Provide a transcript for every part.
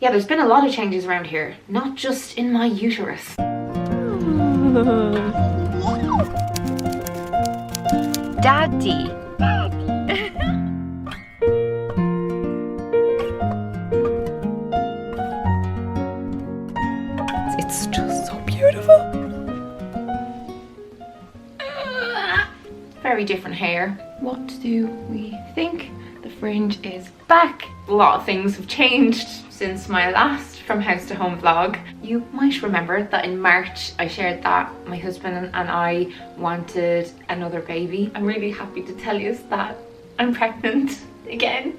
Yeah, there's been a lot of changes around here, not just in my uterus. Daddy. It's just so beautiful. Very different hair. What do we think? The fringe is back. A lot of things have changed since my last From House to Home vlog. You might remember that in March I shared that my husband and I wanted another baby. I'm really happy to tell you that I'm pregnant again.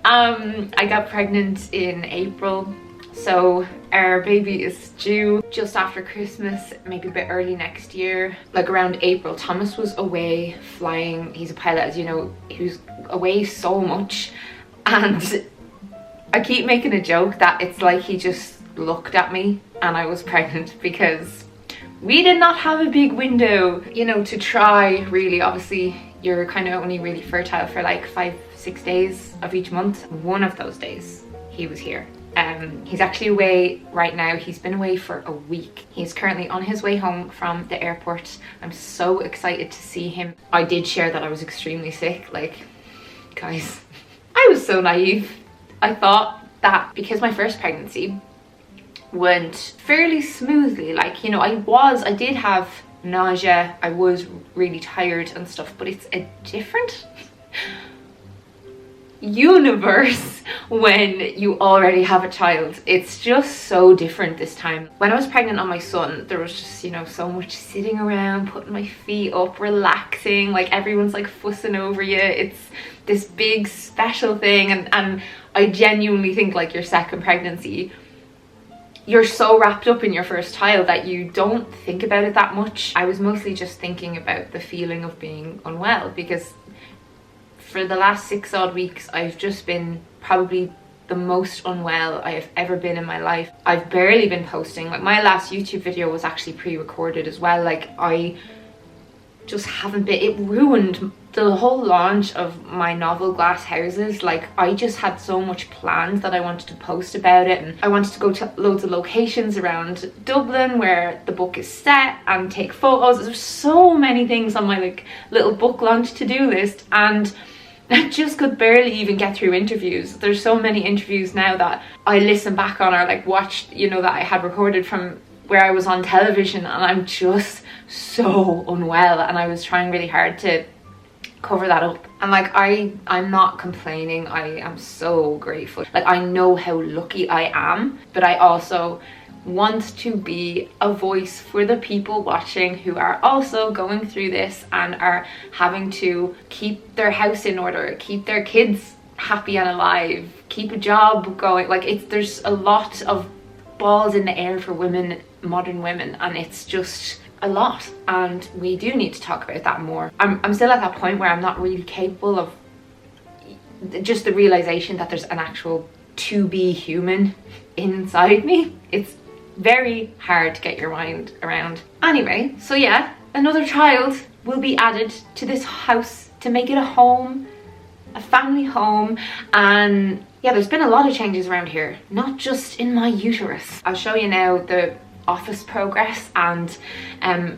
I got pregnant in April, so our baby is due just after Christmas, maybe a bit early next year, like around April. Thomas was away flying. He's a pilot, as you know. He was away so much, and I keep making a joke that it's like he just looked at me and I was pregnant, because we did not have a big window, you know, to try really. Obviously you're kind of only really fertile for like 5-6 days of each month. One of those days he was here. He's actually away right now. He's been away for a week. He's currently on his way home from the airport. I'm so excited to see him. I did share that I was extremely sick. Like, guys, I was so naive. I thought that because my first pregnancy went fairly smoothly, like, you know, I did have nausea, I was really tired and stuff, but it's a different universe when you already have a child. It's just so different this time. When I was pregnant on my son, there was just, you know, so much sitting around, putting my feet up, relaxing, like everyone's like fussing over you. It's this big special thing, and I genuinely think like your second pregnancy, you're so wrapped up in your first child that you don't think about it that much. I was mostly just thinking about the feeling of being unwell, because for the last 6 odd weeks I've just been probably the most unwell I have ever been in my life. I've barely been posting. Like, my last YouTube video was actually pre-recorded as well. Like, I just haven't been. It ruined the whole launch of my novel Glass Houses. Like, I just had so much planned that I wanted to post about it, and I wanted to go to loads of locations around Dublin where the book is set and take photos. There's so many things on my like little book launch to-do list, and I just could barely even get through interviews. There's so many interviews now that I listen back on, or like watched, you know, that I had recorded from where I was on television, and I'm just so unwell, and I was trying really hard to cover that up. And like, I'm not complaining. I am so grateful. Like, I know how lucky I am, but I also want to be a voice for the people watching who are also going through this and are having to keep their house in order, keep their kids happy and alive, keep a job going. Like, there's a lot of balls in the air for women, modern women, and it's just a lot, and we do need to talk about that more. I'm still at that point where I'm not really capable of just the realization that there's an actual to be human inside me. It's very hard to get your mind around. Anyway, so yeah, another child will be added to this house to make it a home, a family home. And yeah, there's been a lot of changes around here, not just in my uterus. I'll show you now the office progress and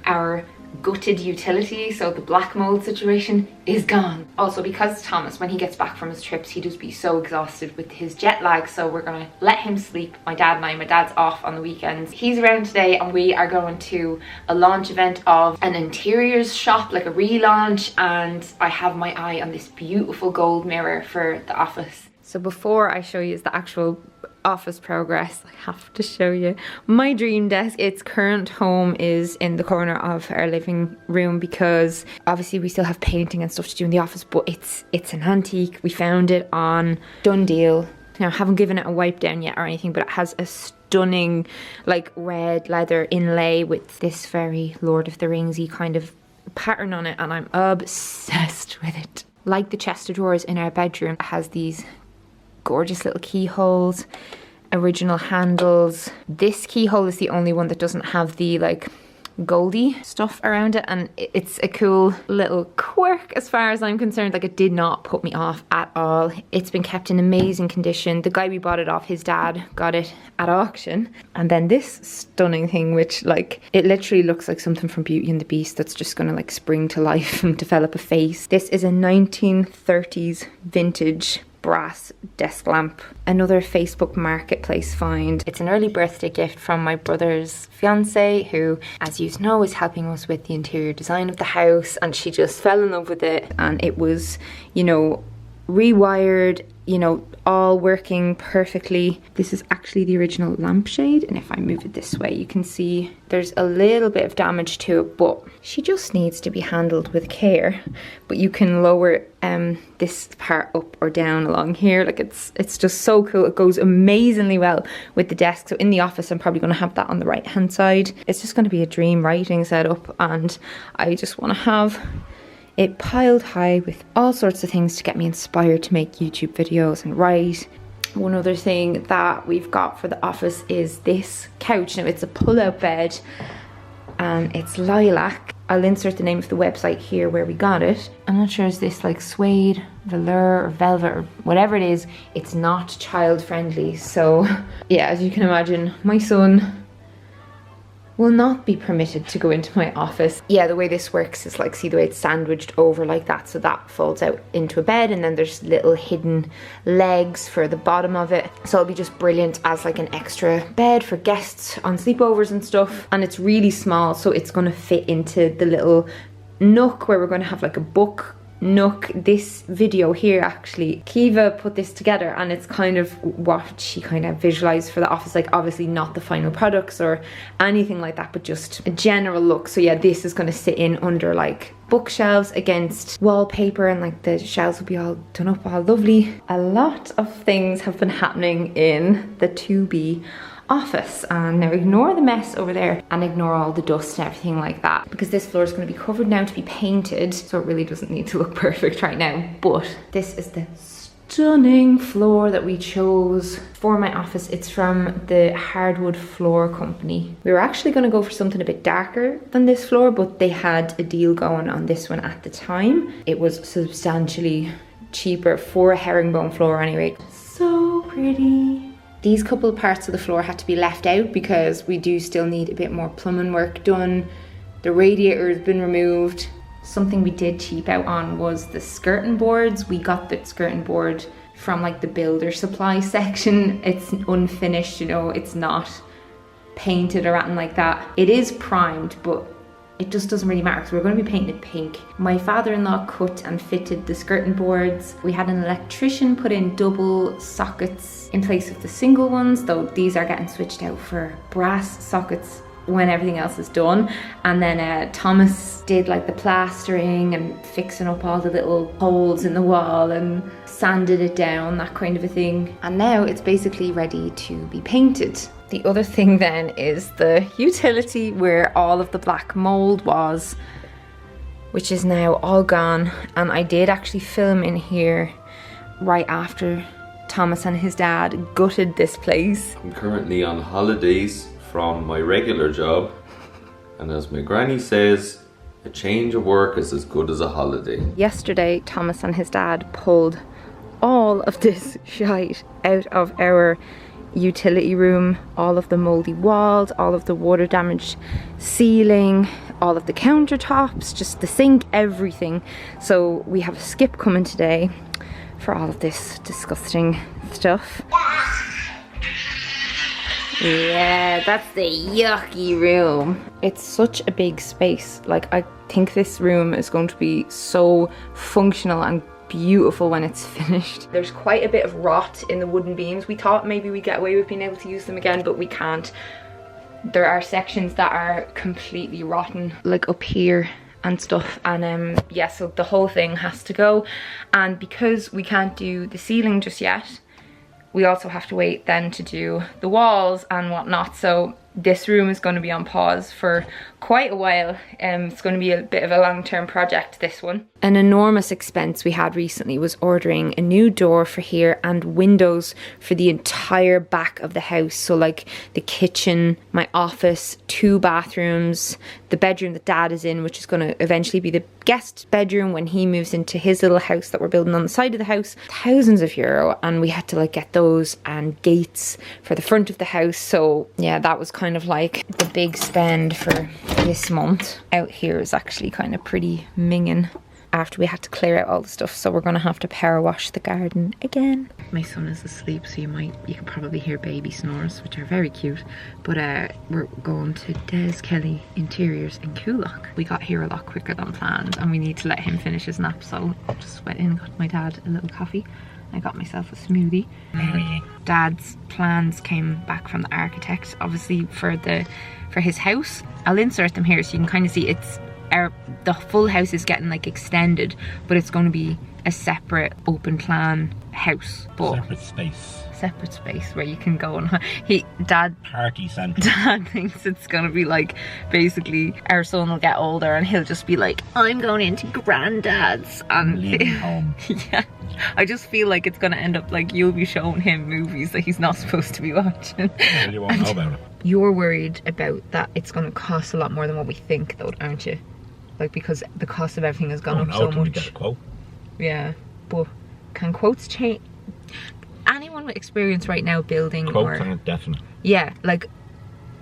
our gutted utility. So the black mold situation is gone. Also, because Thomas, when he gets back from his trips, he just be so exhausted with his jet lag, so we're gonna let him sleep. My dad's off on the weekends. He's around today, and we are going to a launch event of an interiors shop, like a relaunch, and I have my eye on this beautiful gold mirror for the office. So before I show you the actual office progress, I have to show you my dream desk. Its current home is in the corner of our living room, because obviously we still have painting and stuff to do in the office, but it's an antique. We found it on Done Deal. Now, I haven't given it a wipe down yet or anything, but it has a stunning like red leather inlay with this very Lord of the Ringsy kind of pattern on it, and I'm obsessed with it. Like the chest of drawers in our bedroom, it has these gorgeous little keyholes, original handles. This keyhole is the only one that doesn't have the like goldy stuff around it, and it's a cool little quirk as far as I'm concerned. Like, it did not put me off at all. It's been kept in amazing condition. The guy we bought it off, his dad got it at auction. And then this stunning thing, which, like, it literally looks like something from Beauty and the Beast that's just gonna like spring to life and develop a face. This is a 1930s vintage brass desk lamp. Another Facebook marketplace find. It's an early birthday gift from my brother's fiance, who, as you know, is helping us with the interior design of the house, and she just fell in love with it, and it was, you know, rewired, you know, all working perfectly. This is actually the original lampshade, and if I move it this way, you can see there's a little bit of damage to it, but she just needs to be handled with care. But you can lower this part up or down along here. Like, it's just so cool. It goes amazingly well with the desk. So in the office, I'm probably going to have that on the right hand side. It's just going to be a dream writing setup, and I just want to have it piled high with all sorts of things to get me inspired to make YouTube videos and write. One other thing that we've got for the office is this couch. Now, it's a pull-out bed and it's lilac. I'll insert the name of the website here where we got it. I'm not sure, is this like suede, velour or velvet or whatever it is. It's not child friendly. So yeah, as you can imagine, my son will not be permitted to go into my office. Yeah, the way this works is like, see the way it's sandwiched over like that, so that folds out into a bed, and then there's little hidden legs for the bottom of it. So it'll be just brilliant as like an extra bed for guests on sleepovers and stuff. And it's really small, so it's gonna fit into the little nook where we're gonna have like a book nook. This video here, actually, Kiva put this together, and it's kind of what she kind of visualized for the office. Like, obviously not the final products or anything like that, but just a general look. So yeah, this is going to sit in under like bookshelves against wallpaper, and like the shelves will be all done up all lovely. A lot of things have been happening in the 2B office, and now ignore the mess over there and ignore all the dust and everything like that, because this floor is going to be covered now to be painted, so it really doesn't need to look perfect right now. But this is the stunning floor that we chose for my office. It's from the Hardwood Floor Company. We were actually going to go for something a bit darker than this floor, but they had a deal going on this one at the time. It was substantially cheaper for a herringbone floor anyway. So pretty. These couple of parts of the floor had to be left out because we do still need a bit more plumbing work done. The radiator has been removed. Something we did cheap out on was the skirting boards. We got the skirting board from like the builder supply section. It's unfinished, you know, it's not painted or anything like that. It is primed, but it just doesn't really matter because we're going to be painting it pink. My father-in-law cut and fitted the skirting boards. We had an electrician put in double sockets in place of the single ones, though these are getting switched out for brass sockets when everything else is done. And then Thomas did like the plastering and fixing up all the little holes in the wall and sanded it down, that kind of a thing. And now it's basically ready to be painted. The other thing then is the utility where all of the black mold was, which is now all gone. And I did actually film in here right after Thomas and his dad gutted this place. I'm currently on holidays from my regular job, and as my granny says, a change of work is as good as a holiday. Yesterday, Thomas and his dad pulled all of this shite out of our utility room, all of the moldy walls, all of the water damaged ceiling, all of the countertops, just the sink, everything. So we have a skip coming today for all of this disgusting stuff. Yeah, that's the yucky room. It's such a big space. Like, I think this room is going to be so functional and beautiful when it's finished. There's quite a bit of rot in the wooden beams. We thought maybe we'd get away with being able to use them again, but we can't. There are sections that are completely rotten, like up here and stuff, and yeah, so the whole thing has to go. And because we can't do the ceiling just yet, we also have to wait then to do the walls and whatnot. So this room is going to be on pause for quite a while. It's going to be a bit of a long-term project, this one. An enormous expense we had recently was ordering a new door for here and windows for the entire back of the house. So like the kitchen, my office, 2 bathrooms, the bedroom that Dad is in, which is going to eventually be the guest bedroom when he moves into his little house that we're building on the side of the house. Thousands of euro, and we had to like get those and gates for the front of the house. So yeah, that was kind of like the big spend for this month. Out here is actually kind of pretty minging after we had to clear out all the stuff, so we're gonna have to power wash the garden again. My son is asleep, so you can probably hear baby snores, which are very cute. But we're going to Des Kelly Interiors in Coolock. We got here a lot quicker than planned, and we need to let him finish his nap, so I just went in and got my dad a little coffee. I got myself a smoothie. Dad's plans came back from the architect, obviously for his house. I'll insert them here so you can kind of see the full house is getting like extended, but it's going to be a separate open plan house. But separate space where you can go and Dad party centre. Dad thinks it's gonna be like, basically our son will get older and he'll just be like, I'm going into granddad's and leaving home. Yeah, I just feel like it's gonna end up like you'll be showing him movies that he's not supposed to be watching. Well, you won't know about it. You're worried about that it's gonna cost a lot more than what we think though, aren't you? Like, because the cost of everything has gone up so much. Get a quote. Yeah, but can quotes change? Anyone with experience right now building quotes aren't definite. Yeah, like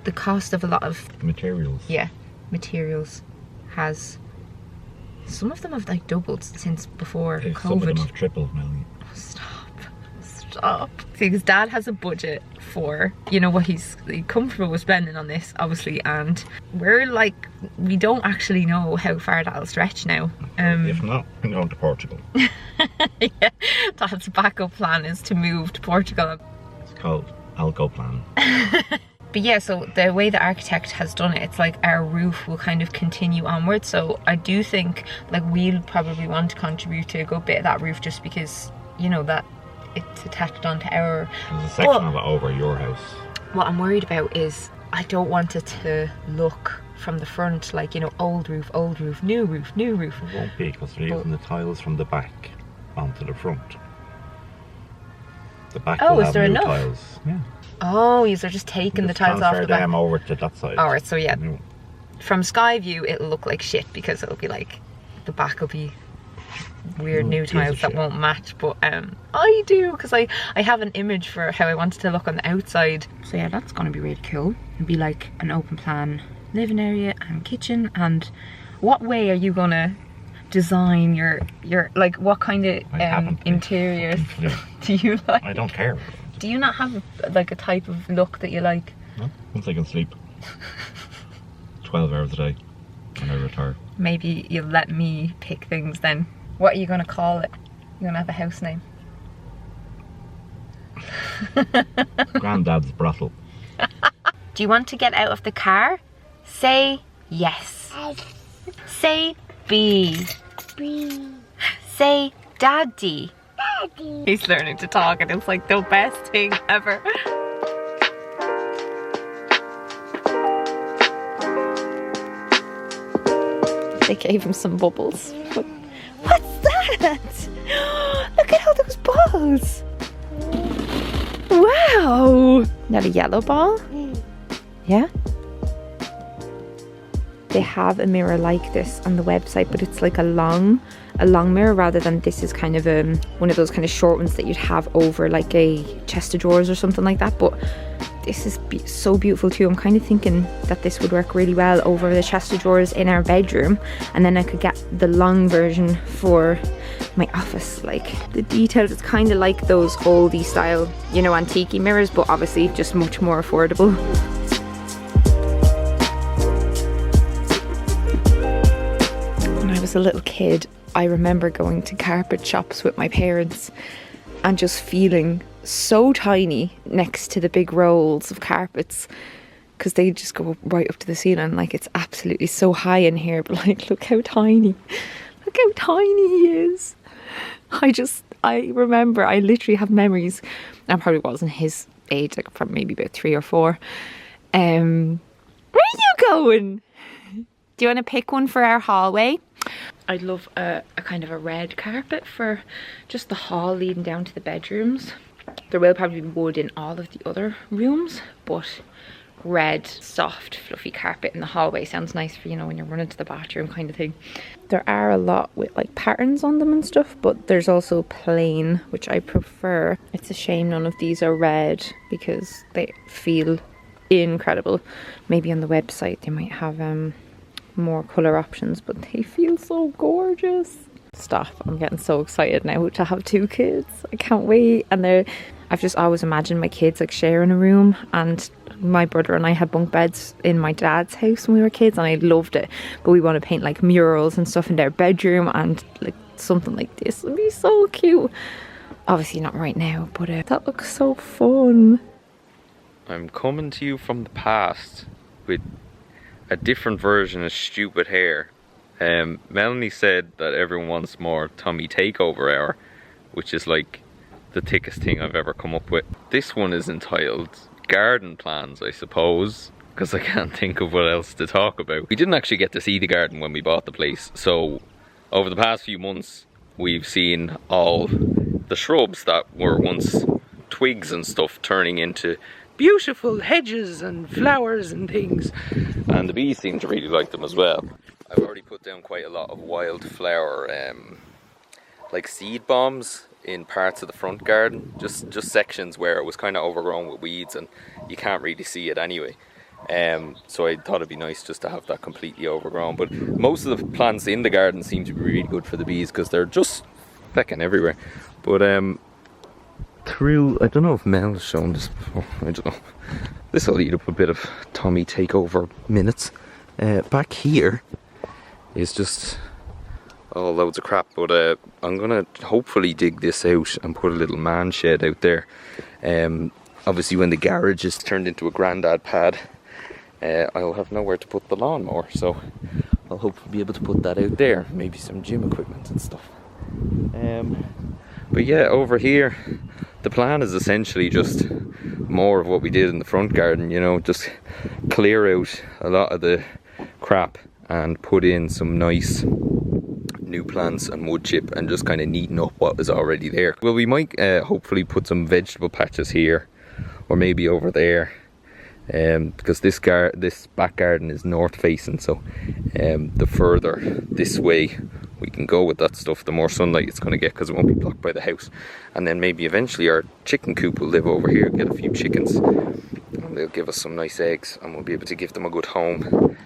the cost of a lot of materials. Yeah, materials has, some of them have like doubled since before COVID. Some of them have tripled, Melanie. Stop. See, because Dad has a budget for, you know, what he's comfortable with spending on this, obviously, and we're like, we don't actually know how far that'll stretch now. If not, I'm going to Portugal. Yeah, Dad's backup plan is to move to Portugal. It's called Alco Plan. But yeah, so the way the architect has done it, it's like our roof will kind of continue onwards. So I do think like we'll probably want to contribute to a good bit of that roof, just because, you know, that it's attached onto our... There's a section of it over your house. What I'm worried about is I don't want it to look from the front like, you know, old roof, new roof, new roof. It won't be, because they're using the tiles from the back onto the front. The back will have new tiles. Yeah. Oh, they're just taking the tiles off the back. Transfer them over to that side. Alright, so yeah, from sky view it'll look like shit, because it'll be like, the back will be weird new tiles that won't match, but I do, because I have an image for how I want it to look on the outside. So yeah, that's gonna be really cool. It'll be like an open plan living area and kitchen. And what way are you gonna design your like, what kind of interiors do you like? I don't care. Do you not have like a type of look that you like? No, once I can sleep 12 hours a day when I retire. Maybe you'll let me pick things then. What are you gonna call it? You're gonna have a house name? Granddad's brothel. Do you want to get out of the car? Say yes. Say B. B. Say daddy. Daddy. He's learning to talk and it's like the best thing ever. They gave him some bubbles. What's that? Look at all those balls. Wow. Not a yellow ball? Yeah? They have a mirror like this on the website, but it's like a long mirror, rather than this is kind of one of those kind of short ones that you'd have over like a chest of drawers or something like that. But this is so beautiful too. I'm kind of thinking that this would work really well over the chest of drawers in our bedroom, and then I could get the long version for my office. Like the details, it's kind of like those oldie style, you know, antique mirrors, but obviously just much more affordable. When I was a little kid, I remember going to carpet shops with my parents and just feeling so tiny next to the big rolls of carpets, because they just go right up to the ceiling. Like, it's absolutely so high in here, but like, look how tiny he is. I remember, I literally have memories, I probably wasn't his age, like from maybe about 3 or 4, Where are you going? Do you want to pick one for our hallway? I'd love a kind of a red carpet for just the hall leading down to the bedrooms. There will probably be wood in all of the other rooms, but red, soft, fluffy carpet in the hallway sounds nice for, you know, when you're running to the bathroom kind of thing. There are a lot with like patterns on them and stuff, but there's also plain, which I prefer. It's a shame none of these are red because they feel incredible. Maybe on the website they might have more colour options, but they feel so gorgeous. Stop, I'm getting so excited now to have 2 kids. I can't wait. And I've just always imagined my kids like sharing a room, and my brother and I had bunk beds in my dad's house when we were kids and I loved it, but we want to paint like murals and stuff in their bedroom, and like something like this would be so cute. Obviously not right now, but that looks so fun. I'm coming to you from the past with a different version of stupid hair. Melanie said that everyone wants more Tommy takeover hour, which is like the thickest thing I've ever come up with. This one is entitled garden plans, I suppose, because I can't think of what else to talk about. We didn't actually get to see the garden when we bought the place, so over the past few months we've seen all the shrubs that were once twigs and stuff turning into beautiful hedges and flowers and things, and the bees seem to really like them as well. I've already put down quite a lot of wildflower like seed bombs in parts of the front garden, just sections where it was kind of overgrown with weeds and you can't really see it anyway. So I thought it'd be nice just to have that completely overgrown. But most of the plants in the garden seem to be really good for the bees because they're just fecking everywhere. But through, I don't know if Mel has shown this before, I don't know. This will eat up a bit of Tommy takeover minutes. Back here is just loads of crap, but I'm gonna hopefully dig this out and put a little man shed out there. Obviously when the garage is turned into a grandad pad, I'll have nowhere to put the lawnmower, so I'll hopefully be able to put that out there, maybe some gym equipment and stuff. But yeah, over here the plan is essentially just more of what we did in the front garden, you know, just clear out a lot of the crap and put in some nice new plants and wood chip and just kind of neaten up what is already there. Well, we might hopefully put some vegetable patches here or maybe over there, because this back garden is north facing, so the further this way we can go with that stuff, the more sunlight it's going to get, because it won't be blocked by the house. And then maybe eventually our chicken coop will live over here, get a few chickens, and they'll give us some nice eggs and we'll be able to give them a good home.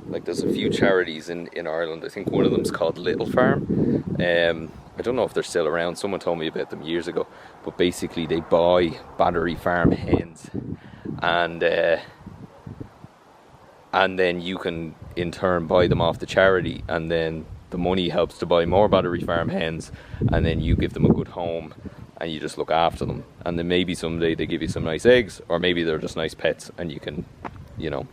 Like there's a few charities in Ireland, I think one of them's called Little Farm. I don't know if they're still around, someone told me about them years ago, but basically they buy battery farm hens and then you can in turn buy them off the charity, and then the money helps to buy more battery farm hens, and then you give them a good home and you just look after them, and then maybe someday they give you some nice eggs, or maybe they're just nice pets and you can, you know,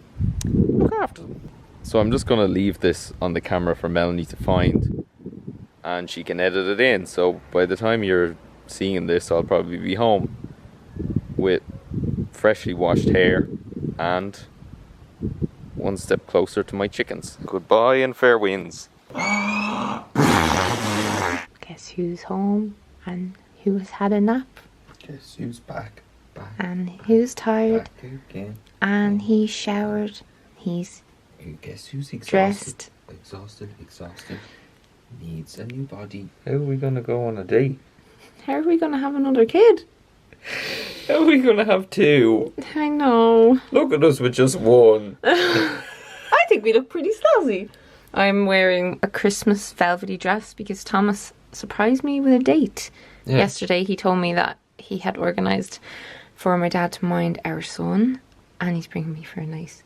look after them. So I'm just going to leave this on the camera for Melanie to find, and she can edit it in, so by the time you're seeing this I'll probably be home with freshly washed hair and one step closer to my chickens. Goodbye and fair winds. Guess who's home and who has had a nap? Guess who's back and who's tired back again. And he's showered. He's guess who's exhausted? Dressed. Exhausted. Needs a new body. How are we gonna go on a date? How are we gonna have another kid? How are we gonna have 2? I know. Look at us with just 1. I think we look pretty snazzy. I'm wearing a Christmas velvety dress because Thomas surprised me with a date. Yeah. Yesterday he told me that he had organised for my dad to mind our son, and he's bringing me for a nice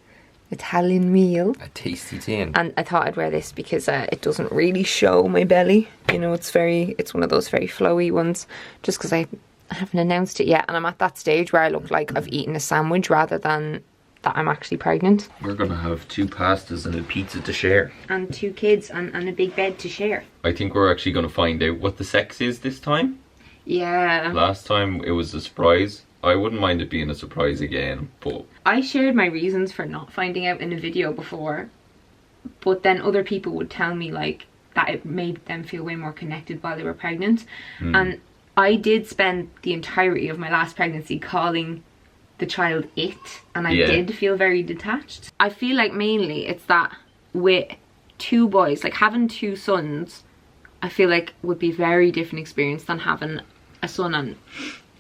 Italian meal. A tasty tin. And I thought I'd wear this because it doesn't really show my belly. You know, it's one of those very flowy ones, just because I haven't announced it yet, and I'm at that stage where I look like I've eaten a sandwich rather than that I'm actually pregnant. We're gonna have 2 pastas and a pizza to share. And 2 kids and a big bed to share. I think we're actually gonna find out what the sex is this time. Yeah. Last time it was a surprise. I wouldn't mind it being a surprise again, but... I shared my reasons for not finding out in a video before, but then other people would tell me like that it made them feel way more connected while they were pregnant. And I did spend the entirety of my last pregnancy calling the child it, and I did feel very detached. I feel like mainly it's that with 2 boys, like having 2 sons, I feel like would be a very different experience than having a son and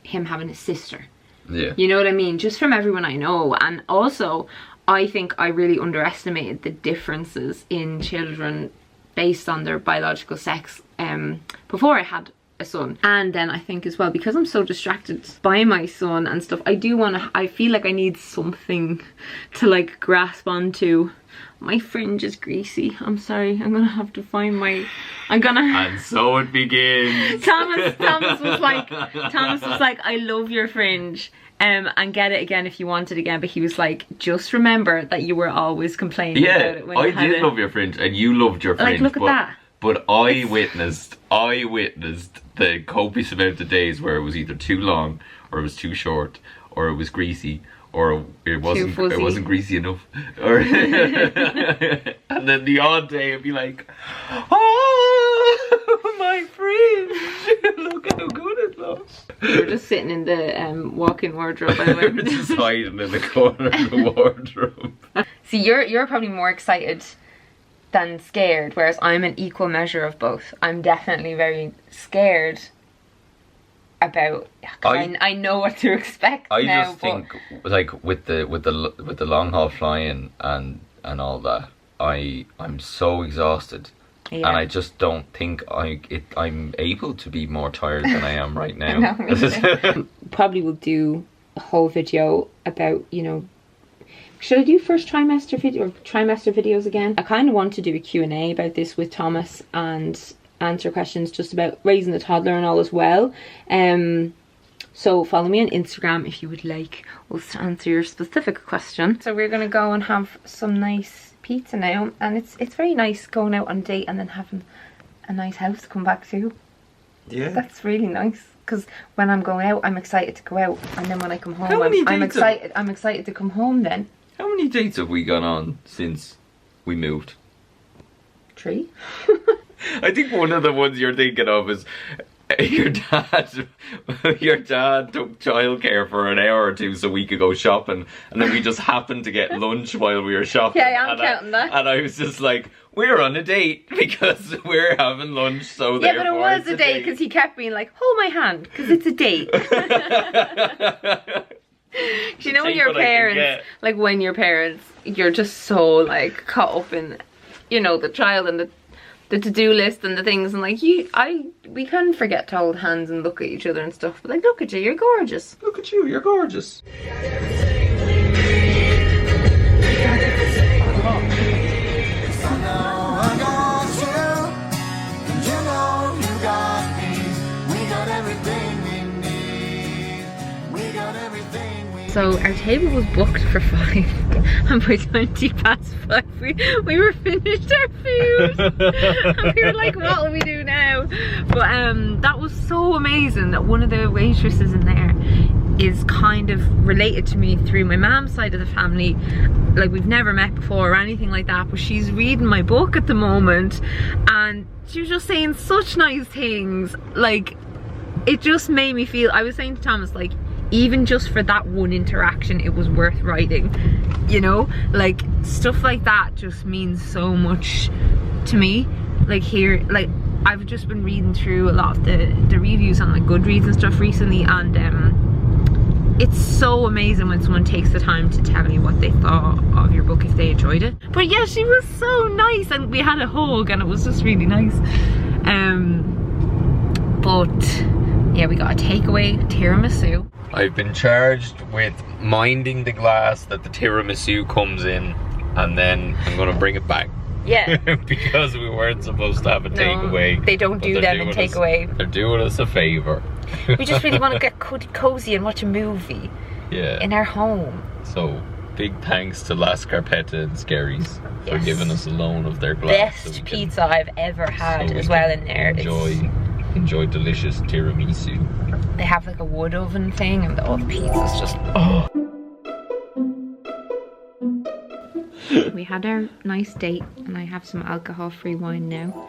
him having a sister. Yeah. You know what I mean? Just from everyone I know. And also, I think I really underestimated the differences in children based on their biological sex before I had a son. And then I think as well, because I'm so distracted by my son and stuff, I feel like I need something to like grasp onto. My fringe is greasy. I'm sorry. I'm gonna have to find my... And so it begins. Thomas was like, I love your fringe. And get it again if you want it again. But he was like, just remember that you were always complaining about it when you had it. I did love your fringe, and you loved your fringe. Like, look at that. But I witnessed the copious amount of days where it was either too long, or it was too short, or it was greasy, or it wasn't greasy enough, or and then the odd day it'd be like, oh, my fringe! Look how good it looks. We were just sitting in the walk-in wardrobe, by the way. We were just hiding in the corner of the wardrobe. See, you're probably more excited than scared, whereas I'm an equal measure of both. I'm definitely very scared about. I know what to expect. I now, just think like with the long haul flying and all that, I'm so exhausted, and I just don't think I'm able to be more tired than I am right now. Probably will do a whole video about, you know, should I do first trimester video or trimester videos again? I kind of want to do a Q&A about this with Thomas and answer questions just about raising the toddler and all as well. So follow me on Instagram if you would like us to answer your specific question. So we're gonna go and have some nice pizza now, and it's very nice going out on a date and then having a nice house to come back to. Yeah, that's really nice. Because when I'm going out, I'm excited to go out, and then when I come home, I'm excited to come home then. How many dates have we gone on since we moved? 3. I think one of the ones you're thinking of is your dad took childcare for an hour or two so we could go shopping, and then we just happened to get lunch while we were shopping. Yeah, I'm counting that. And I was just like, we're on a date because we're having lunch, so yeah, but it was a date because he kept being like, hold my hand, because it's a date. You know, when your parents, like when your parents, you're just so like caught up in, you know, the child and the to-do list and the things, and like we can forget to hold hands and look at each other and stuff, but like, look at you, you're gorgeous. Look at you, you're gorgeous. So our table was booked for 5, and by 5:20 we were finished our food. And we were like, what will we do now? But that was so amazing that one of the waitresses in there is kind of related to me through my mom's side of the family. Like, we've never met before or anything like that, but she's reading my book at the moment, and she was just saying such nice things. Like, it just made me feel, I was saying to Thomas, like, even just for that one interaction, it was worth writing, you know? Like, stuff like that just means so much to me. Like, here, like, I've just been reading through a lot of the reviews on like Goodreads and stuff recently, and it's so amazing when someone takes the time to tell me what they thought of your book, if they enjoyed it. But yeah, she was so nice, and we had a hug, and it was just really nice. But yeah, we got a takeaway tiramisu. I've been charged with minding the glass that the tiramisu comes in, and then I'm gonna bring it back. Yeah. Because we weren't supposed to have a takeaway. They don't do them in takeaway. They're doing us a favour. We just really want to get cozy and watch a movie. Yeah. In our home. So, big thanks to La Scarpetta and Scaries for giving us a loan of their glass. Best pizza I've ever had as well in there. Enjoy enjoy delicious tiramisu. They have like a wood oven thing and all the pizza's just... We had our nice date and I have some alcohol-free wine now.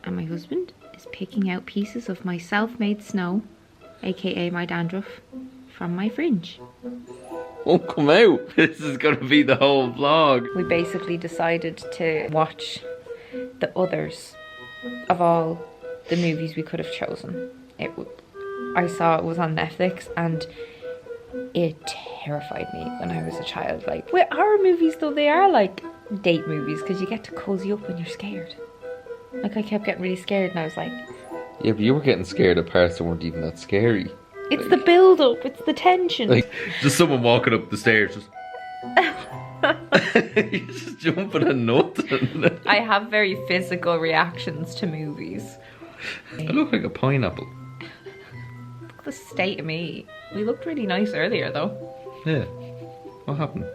And my husband is picking out pieces of my self-made snow, aka my dandruff, from my fringe. Won't come out. This is gonna be the whole vlog. We basically decided to watch the others of all the movies we could have chosen. I saw it was on Netflix and it terrified me when I was a child. Like, with horror movies though, they are like date movies because you get to cozy up when you're scared. Like, I kept getting really scared and I was like... Yeah, but you were getting scared of parts that weren't even that scary. It's the build-up, it's the tension. Like, just someone walking up the stairs, just... You're just jumping at nothing. I have very physical reactions to movies. I look like a pineapple. Look at the state of me. We looked really nice earlier though. Yeah. What happened?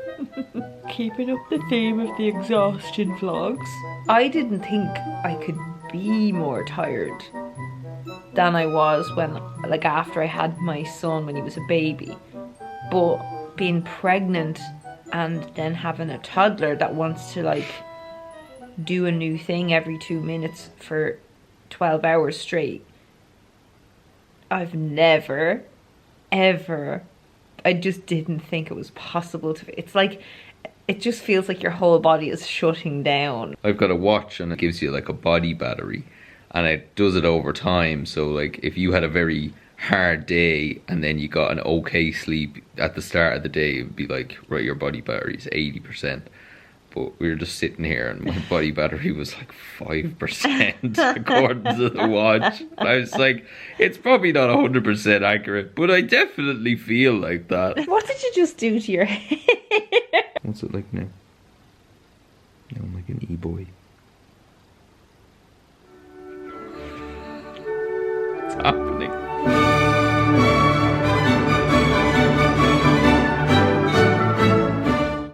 Keeping up the theme of the exhaustion vlogs. I didn't think I could be more tired than I was when, like, after I had my son when he was a baby. But being pregnant and then having a toddler that wants to, like, do a new thing every 2 minutes for 12 hours straight. I've never, ever, I just didn't think it was possible to, it's like, it just feels like your whole body is shutting down. I've got a watch and it gives you like a body battery and it does it over time. So like if you had a very hard day and then you got an okay sleep at the start of the day, it'd be like, right, your body battery is 80%. But we were just sitting here and my body battery was like 5% according to the watch. And I was like, it's probably not 100% accurate, but I definitely feel like that. What did you just do to your hair? What's it like now? Now I'm like an e-boy. What's happening?